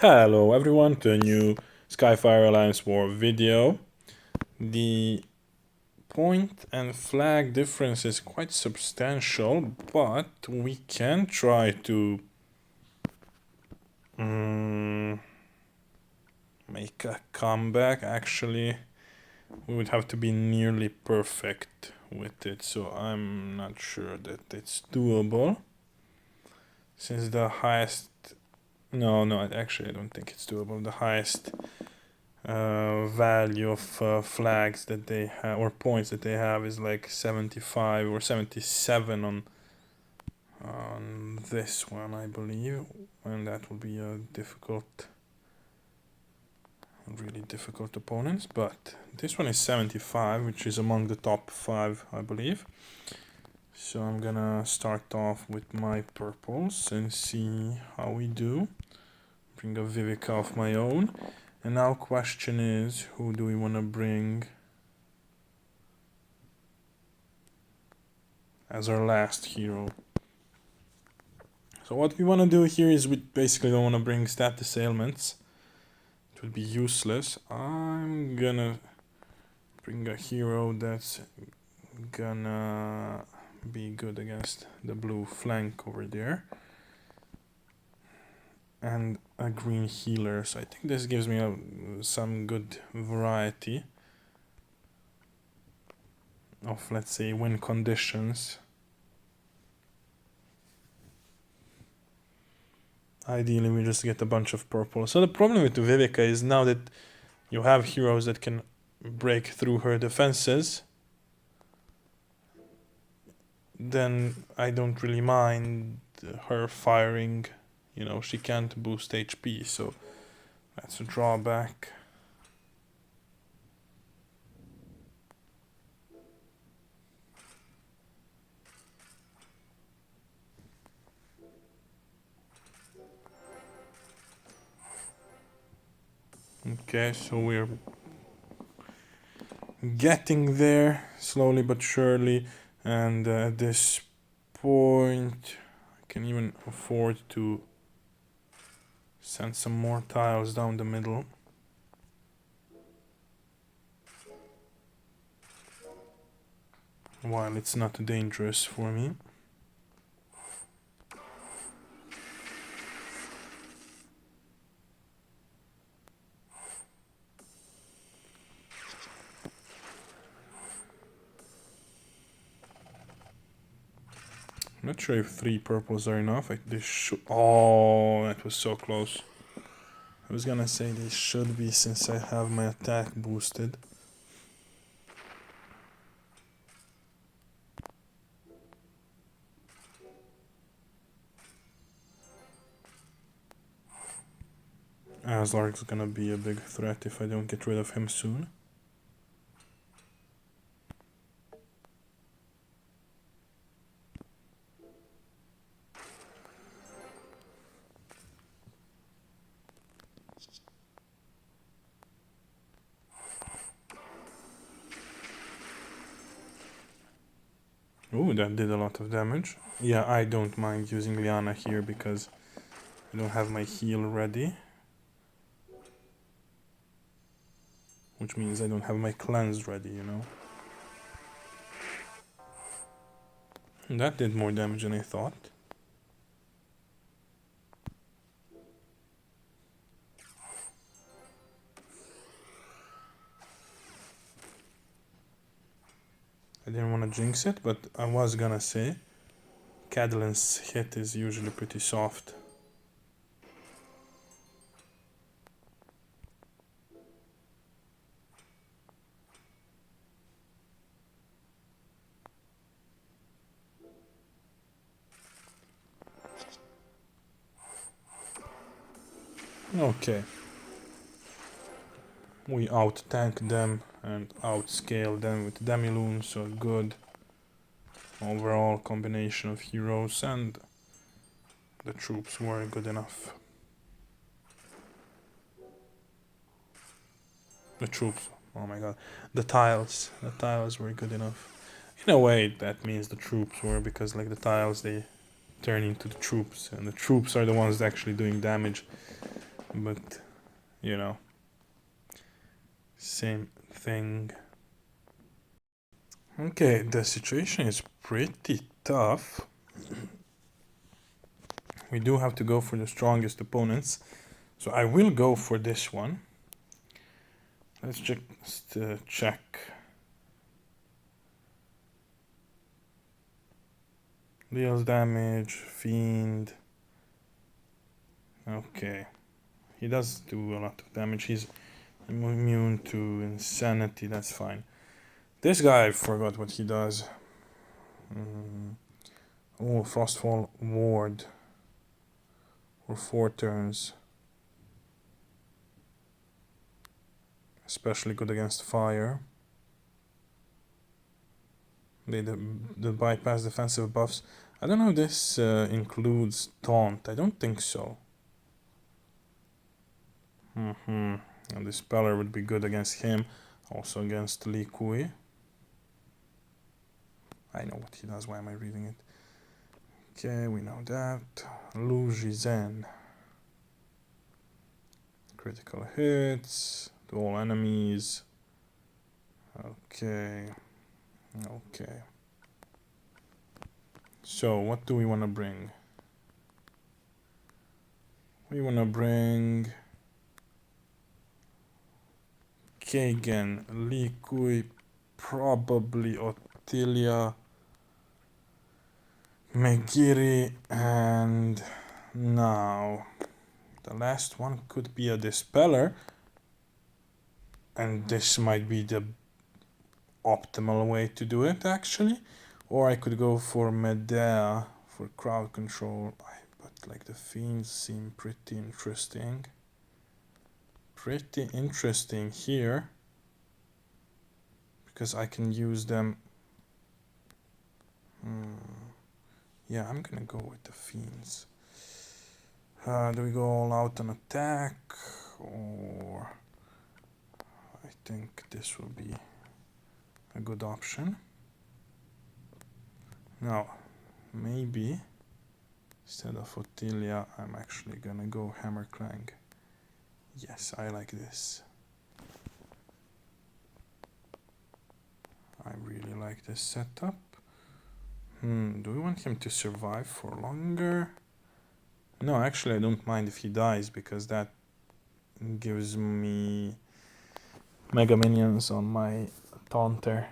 Hello everyone to a new Skyfire Alliance War video. The point and flag difference is quite substantial, but we can try to make a comeback. Actually, we would have to be nearly perfect with it, so I'm not sure that it's doable. Since the highest... No, actually I don't think it's doable. The highest value of flags that they have or points that they have is like 75 or 77 on this one, I believe, and that will be a really difficult opponents. But this one is 75, which is among the top 5, I believe. So I'm gonna start off with my purples and see how we do. Bring a Vivica of my own. And now question is, who do we want to bring as our last hero? So what we want to do here is we basically don't want to bring status ailments. It would be useless. I'm gonna bring a hero that's gonna be good against the blue flank over there. And a green healer, so I think this gives me some good variety of, let's say, win conditions. Ideally we just get a bunch of purple. So the problem with Vivica is now that you have heroes that can break through her defenses, then I don't really mind her firing. You know, she can't boost HP, so that's a drawback. Okay, so we're getting there slowly but surely, and at this point I can even afford to send some more tiles down the middle. While it's not dangerous for me. I'm not sure if 3 purples are enough. This should... Oh, that was so close. I was gonna say they should be, since I have my attack boosted. Aslark's gonna be a big threat if I don't get rid of him soon. Ooh, that did a lot of damage. Yeah, I don't mind using Liana here because I don't have my heal ready. Which means I don't have my cleanse ready, you know. And that did more damage than I thought. I didn't want to jinx it, but I was gonna say Cadlan's hit is usually pretty soft. Okay. We out-tank them and outscale them with Demiloon, so good overall combination of heroes, and the troops were good enough. The troops, oh my god, the tiles were good enough. In a way that means the troops were, because like the tiles, they turn into the troops, and the troops are the ones actually doing damage. but you know, same thing. Okay, the situation is pretty tough. We do have to go for the strongest opponents, so I will go for this one. Let's just check. Deals damage, fiend. Okay, he does do a lot of damage. He's immune to insanity, that's fine. This guy, I forgot what he does. Oh, Frostfall Ward for 4 turns. Especially good against fire. The bypass defensive buffs. I don't know if this includes taunt. I don't think so. And the Speller would be good against him. Also against Li Kui. I know what he does. Why am I reading it? Okay, we know that. Lu Jizen. Critical hits to all enemies. Okay. Okay. So, what do we want to bring? We want to bring Kagan, Li Kui, probably Ottilia, Megiri, and now the last one could be a Dispeller, and this might be the optimal way to do it actually, or I could go for Medea for crowd control, but like the fiends seem pretty interesting here because I can use them. Yeah, I'm gonna go with the fiends. Do we go all out on attack, or I think this will be a good option. Now, maybe instead of Ottilia, I'm actually gonna go Hammer Clang. Yes, I like this. I really like this setup. Do we want him to survive for longer? No, actually I don't mind if he dies, because that gives me Mega Minions on my Taunter.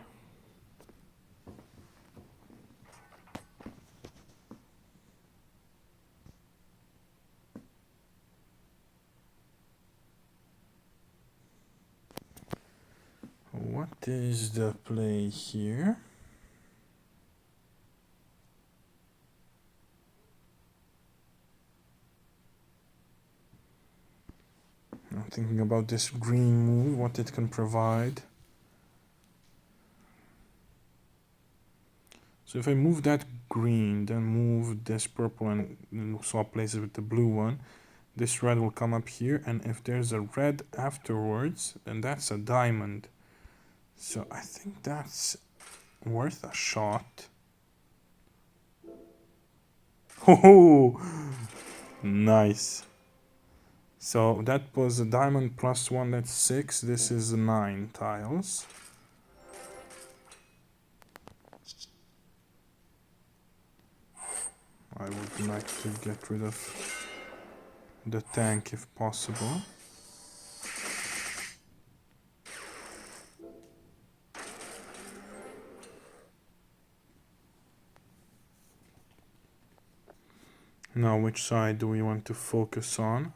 What is the play here? I'm thinking about this green move, what it can provide. So if I move that green, then move this purple and swap places with the blue one, this red will come up here, and if there's a red afterwards, then that's a diamond. So I think that's worth a shot. Oh, nice. So that was a diamond plus 1, that's 6. This is 9 tiles. I would like to get rid of the tank if possible. Now, which side do we want to focus on?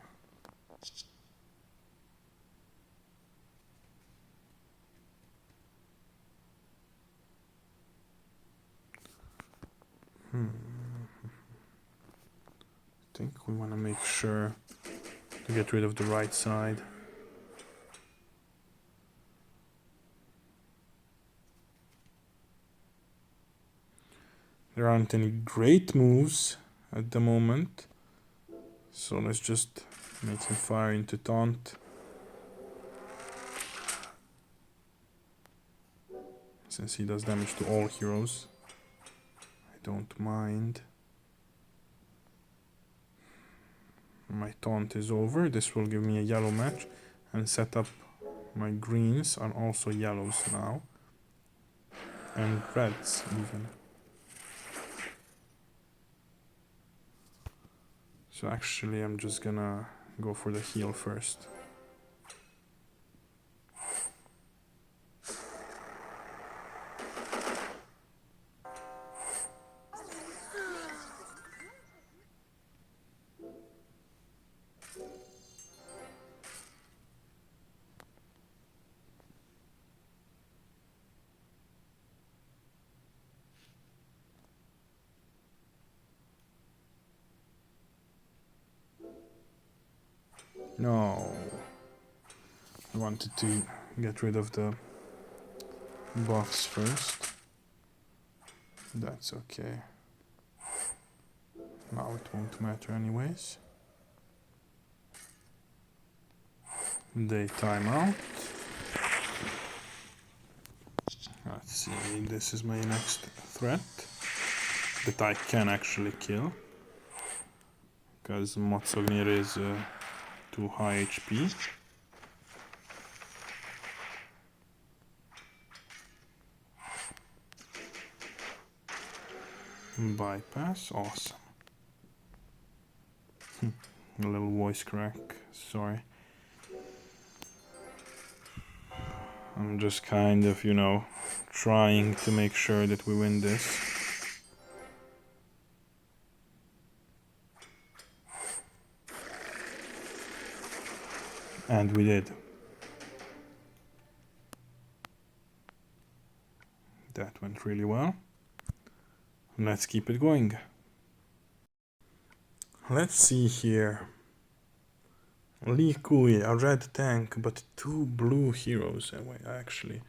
I think we want to make sure to get rid of the right side. There aren't any great moves at the moment, so let's just make him fire into taunt. Since he does damage to all heroes, I don't mind. My taunt is over. This will give me a yellow match and set up my greens are also yellows now. And reds even. So actually I'm just gonna go for the heal first. No. I wanted to get rid of the box first. That's okay. Now it won't matter anyways. They time out. Let's see, this is my next threat that I can actually kill. Because Motsognir is too high HP. Bypass, awesome. A little voice crack, sorry. I'm just kind of, you know, trying to make sure that we win this. And we did. That went really well. Let's keep it going. Let's see here. Li Kui, a red tank, but 2 blue heroes. I actually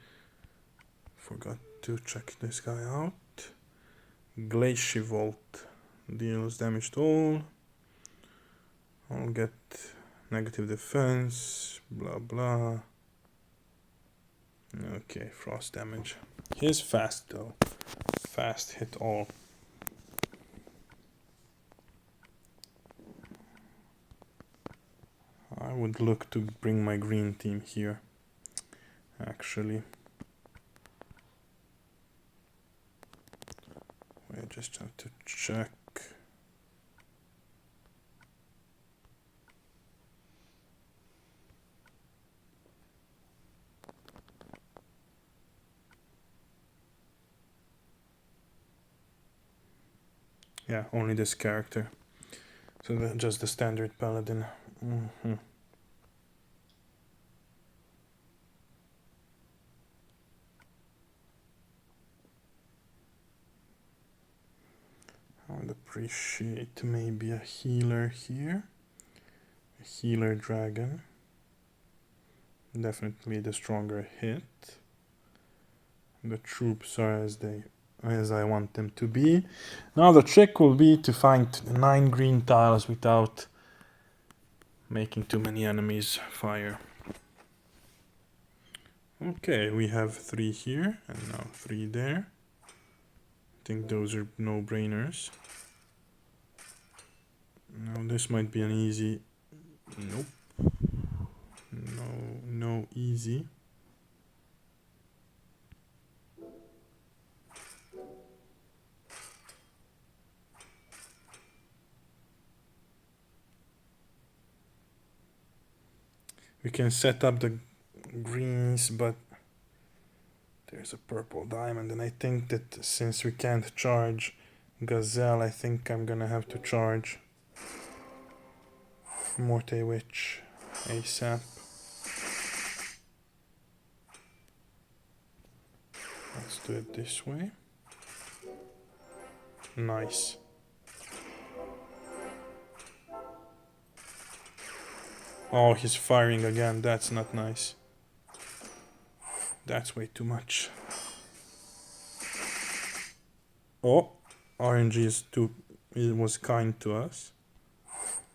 forgot to check this guy out. Glaciavolt deals damage to all. I'll get negative defense, blah blah. Okay, frost damage. He's fast though. Fast hit all. I would look to bring my green team here, actually. I just have to check. Yeah, only this character. So just the standard paladin. I would appreciate maybe a healer here. A healer dragon. Definitely the stronger hit. The troops are as I want them to be. Now the trick will be to find 9 green tiles without making too many enemies fire. Okay, we have 3 here and now 3 there. I think those are no-brainers. Now this might be an easy... Nope. No easy. We can set up the greens, but there's a purple diamond, and I think that since we can't charge Gazelle, I think I'm gonna have to charge Morte Witch ASAP. Let's do it this way. Nice. Oh, he's firing again. That's not nice. That's way too much. Oh, RNG is it was kind to us.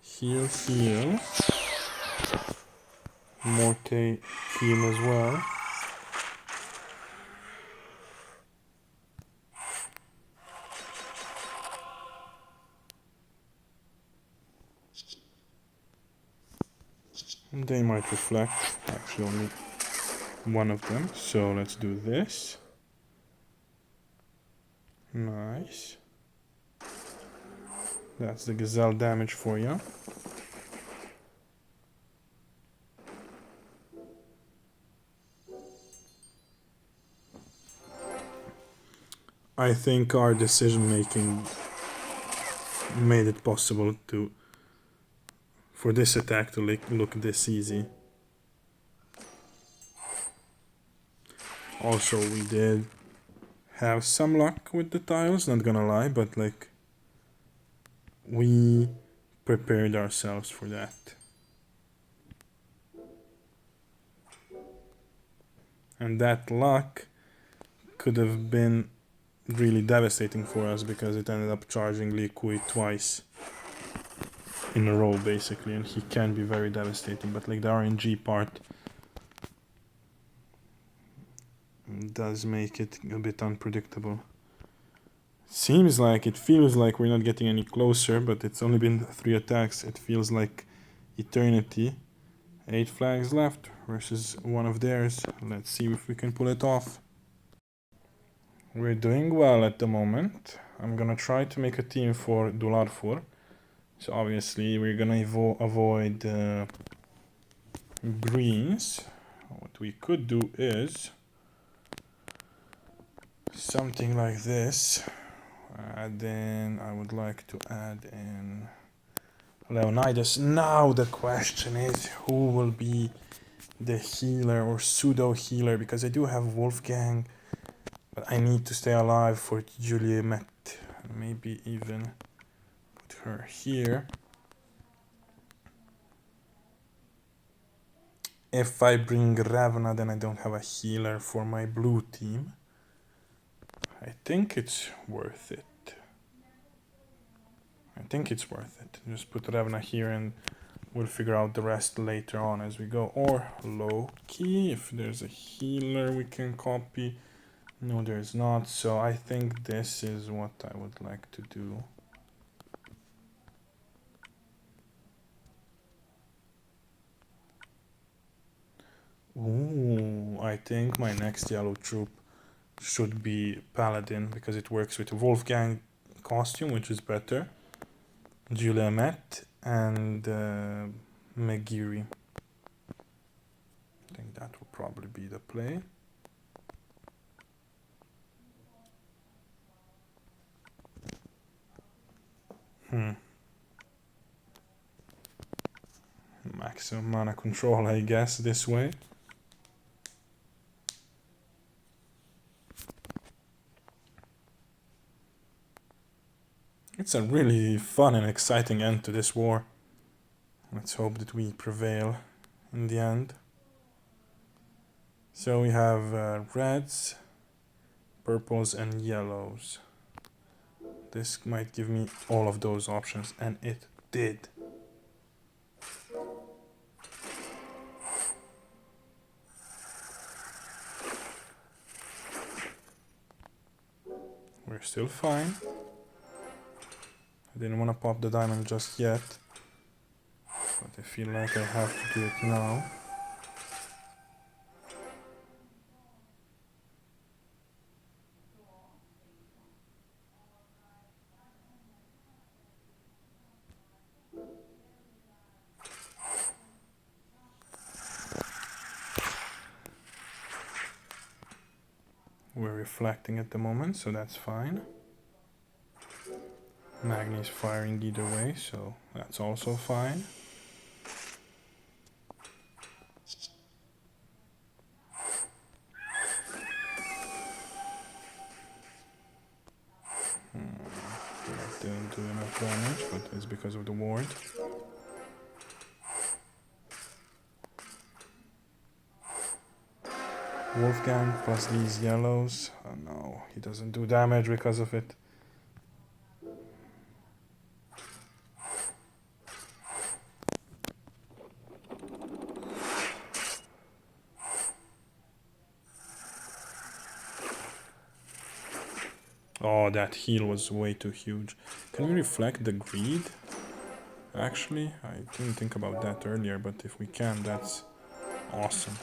Heal, heal. Morte heal as well. they might reflect. Actually, only one of them. So let's do this. Nice. That's the gazelle damage for you. I think our decision making made it possible for this attack to look this easy. Also, we did have some luck with the tiles, not gonna lie, but like we prepared ourselves for that. And that luck could have been really devastating for us because it ended up charging Liquid twice in a row basically, and he can be very devastating, but like the RNG part does make it a bit unpredictable. It feels like we're not getting any closer, but it's only been 3 attacks. It feels like eternity. 8 flags left versus one of theirs. Let's see if we can pull it off. We're doing well at the moment. I'm gonna try to make a team for Dularfur. So obviously we're gonna avoid greens. What we could do is something like this. Then I would like to add in Leonidas. Now the question is who will be the healer or pseudo healer, because I do have Wolfgang, but I need to stay alive for Juliet. Maybe even put her here. If I bring Ravna, then I don't have a healer for my blue team. I think it's worth it. Just put Ravna here and we'll figure out the rest later on as we go. Or Loki, if there's a healer we can copy. No, there's not. So I think this is what I would like to do. Ooh, I think my next yellow troop should be Paladin because it works with Wolfgang costume, which is better. Julia Met and Megiri. I think that will probably be the play. Maximum mana control, I guess, this way. It's a really fun and exciting end to this war. Let's hope that we prevail in the end. So we have reds, purples and yellows. This might give me all of those options, and it did. We're still fine. I didn't want to pop the diamond just yet, but I feel like I have to do it now. We're reflecting at the moment, so that's fine. Magni is firing either way, so that's also fine. That didn't do enough damage, but it's because of the ward. Wolfgang plus these yellows. Oh no, he doesn't do damage because of it. Oh, that heal was way too huge. Can we reflect the greed? Actually, I didn't think about that earlier, but if we can, that's awesome.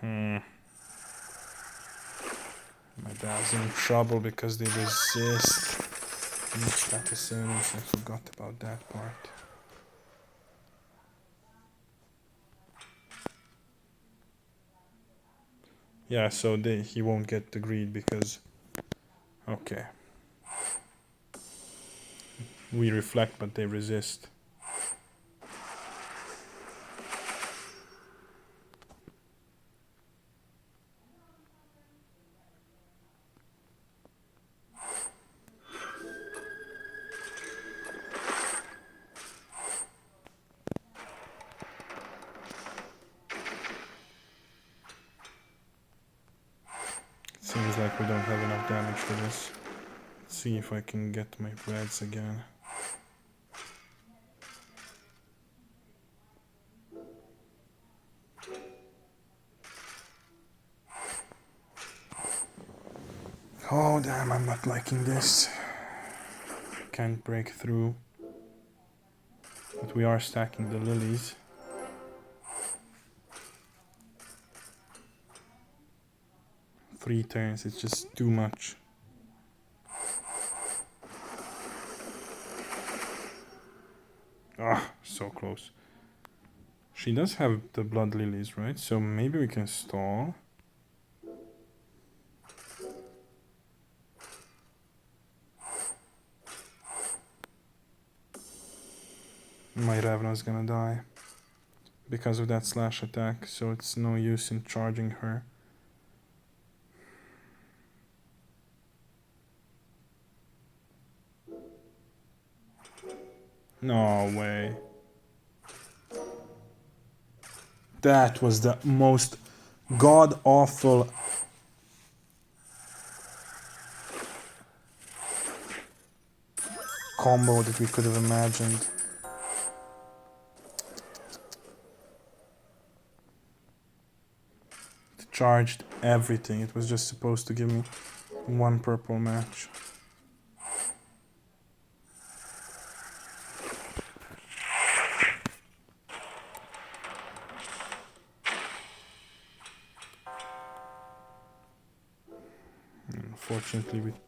My dad's in trouble because they resist each assailants. I forgot about that part. Yeah, so he won't get the greed because... Okay. We reflect, but they resist. Seems like we don't have enough damage for this. Let's see if I can get my reds again. Oh damn, I'm not liking this. Can't break through. But we are stacking the lilies. Three turns, it's just too much. Ah, so close. She does have the blood lilies, right? So maybe we can stall. My Ravna's gonna die because of that slash attack, so it's no use in charging her. No way. That was the most god-awful combo that we could have imagined. It charged everything. It was just supposed to give me one purple match. Unfortunately, with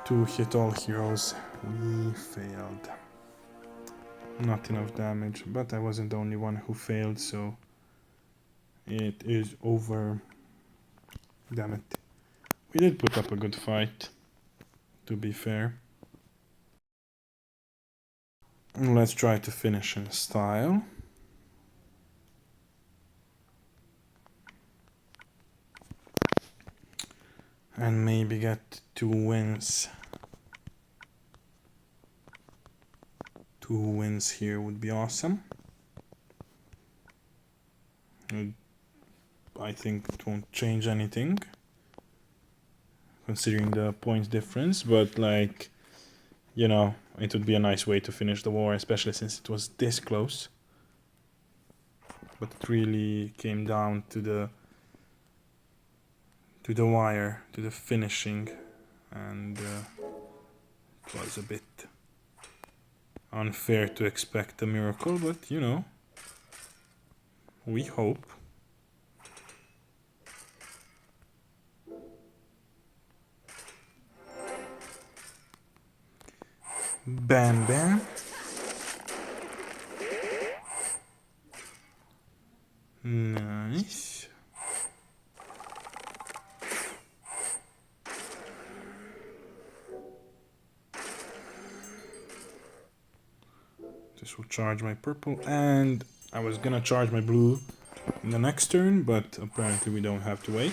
2 hit all heroes, we failed. Not enough damage, but I wasn't the only one who failed, so it is over. Damn it. We did put up a good fight, to be fair. Let's try to finish in style. And maybe get 2 wins. 2 wins here would be awesome. I think it won't change anything, considering the points difference, but like, you know, it would be a nice way to finish the war, especially since it was this close. But it really came down to the wire, to the finishing, and it was a bit unfair to expect a miracle, but you know, we hope. Bam bam. Nice. This will charge my purple, and I was gonna charge my blue in the next turn, but apparently we don't have to wait.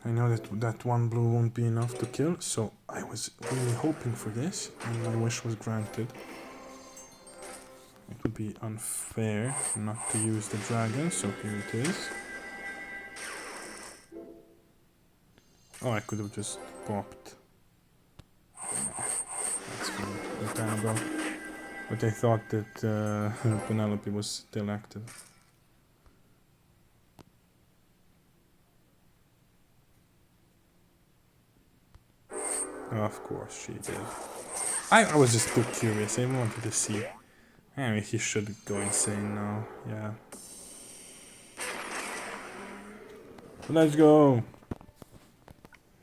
I know that one blue won't be enough to kill, so I was really hoping for this, and my wish was granted. It would be unfair not to use the dragon, so here it is. Oh, I could have just popped. That's fine. But I thought that Penelope was still active. Of course she did. I was just too curious. I wanted to see. Anyway, he should go insane now. Yeah. Let's go!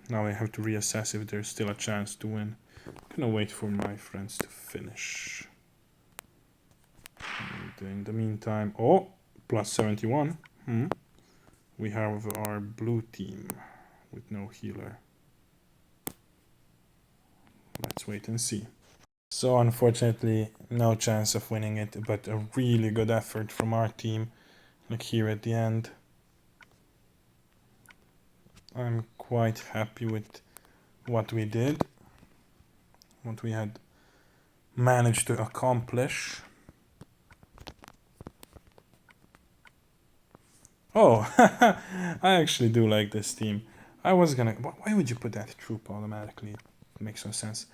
Now I have to reassess if there's still a chance to win. I'm gonna wait for my friends to finish. And in the meantime... Oh! Plus 71. We have our blue team with no healer. Let's wait and see. So unfortunately, no chance of winning it, but a really good effort from our team. Like here at the end. I'm quite happy with what we did. What we had managed to accomplish. Oh, I actually do like this team. I was gonna... Why would you put that troop automatically? It makes no sense.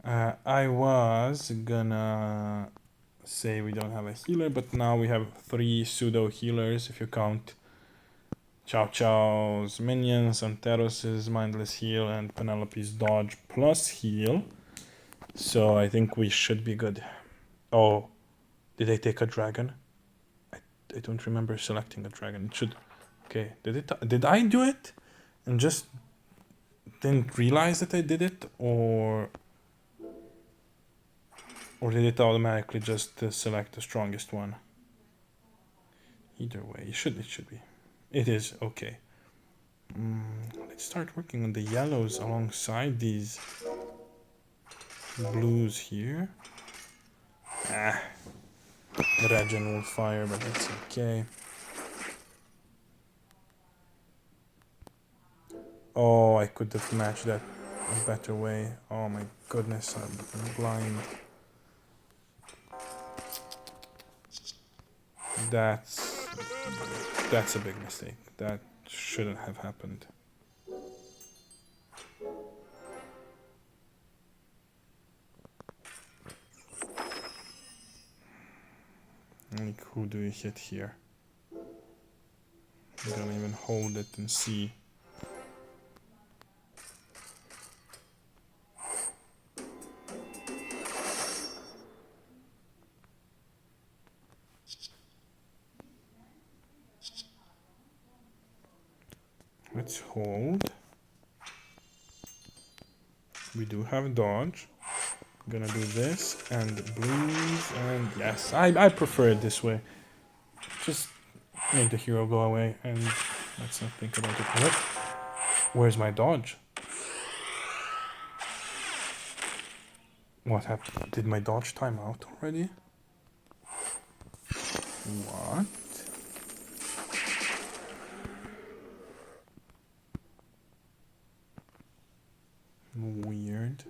I was gonna say we don't have a healer, but now we have 3 pseudo healers if you count Chow Chow's minions, Anteros's mindless heal, and Penelope's dodge plus heal. So I think we should be good. Oh, did I take a dragon? I don't remember selecting a dragon. It should... Okay, did I do it? And just didn't realize that I did it? Or did it automatically just select the strongest one? Either way, it should be. It is, okay. Let's start working on the yellows alongside these blues here. Regen will fire, but that's okay. Oh, I could have matched that a better way. Oh my goodness, I'm blind. That's a big mistake. That shouldn't have happened. Like, who do we hit here? I'm gonna even hold it and see. Let's hold. We do have dodge. I'm gonna do this and blues and yes, I prefer it this way. Just make the hero go away and let's not think about it. What? Where's my dodge? What happened? Did my dodge time out already? What? Weird.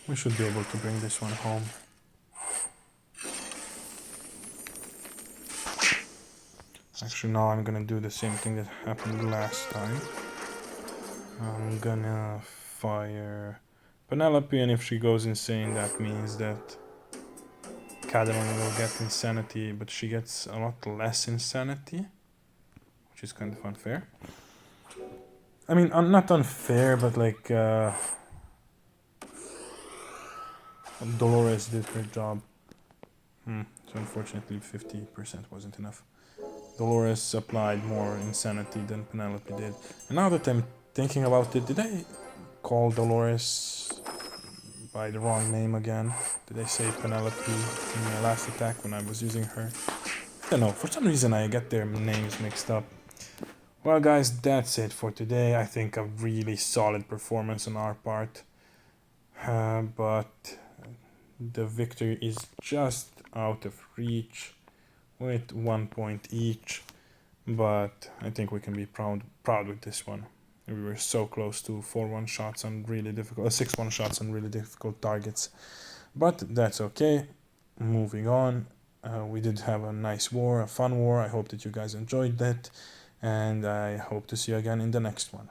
We should be able to bring this one home. Actually, now I'm gonna do the same thing that happened last time. I'm gonna fire Penelope, and if she goes insane, that means that Cadeline will get insanity, but she gets a lot less insanity, which is kind of unfair. I mean, not unfair, but like Dolores did her job. So unfortunately 50% wasn't enough. Dolores applied more insanity than Penelope did. And now that I'm thinking about it, did I call Dolores by the wrong name again? Did I say Penelope in my last attack when I was using her? I don't know, for some reason I get their names mixed up. Well guys, that's it for today. I think a really solid performance on our part. But the victory is just out of reach with 1 point each. But I think we can be proud with this one. We were so close to 4 one-shots on really difficult, 6 one-shots on really difficult targets. But that's okay. Moving on. We did have a nice war, a fun war. I hope that you guys enjoyed that, and I hope to see you again in the next one.